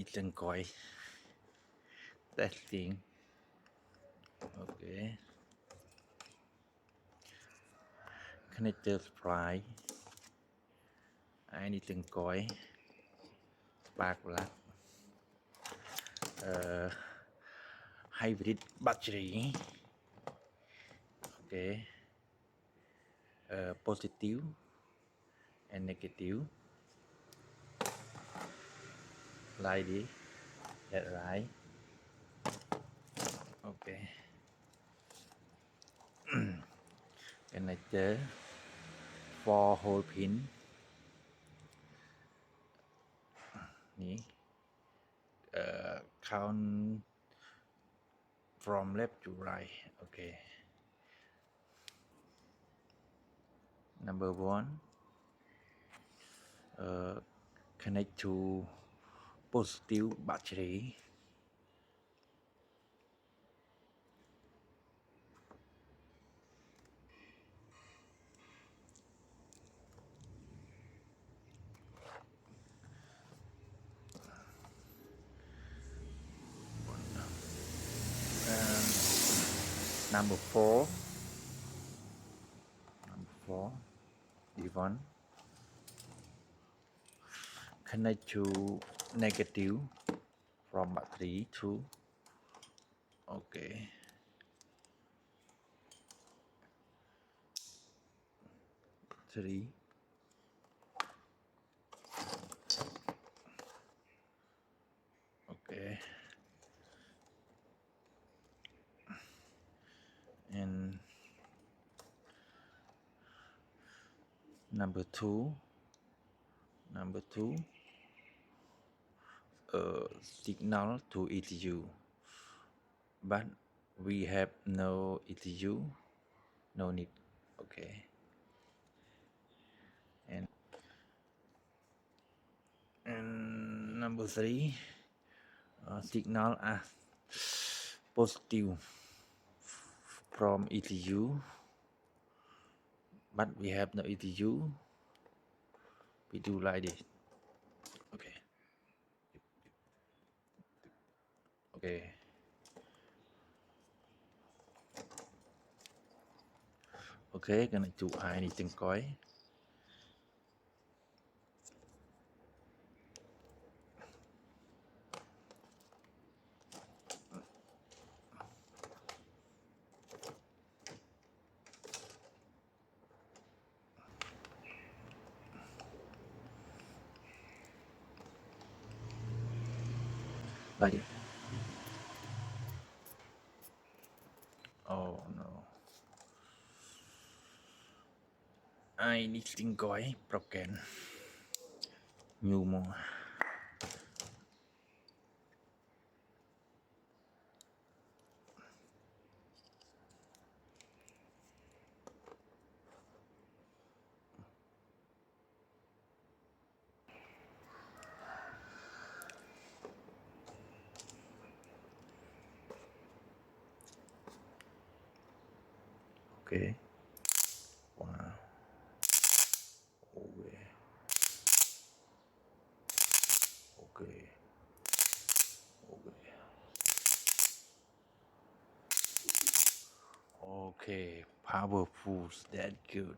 need to coi testing. Okay, connector supply. I need to coi spark plug. Hybrid battery. Okay, positive and negative. Like this. That right. Okay. Connector 4 hole pin. Count from left to right. Okay. Number 1. Connect to positive battery. Number 4. This one. Connect to negative from battery to. Okay. 3. Okay. And number 2. Signal to ECU, but we have no ECU, no need. Okay. And number 3, signal as positive from ECU, but we have no ECU. We do like this. Okay. Okay. Okay, cái này chủ ai đi từng coi. Like this. Oh no. I need to coi broken. New more. Okay. Wow. Okay. Okay. Okay. Okay. Powerful. That good.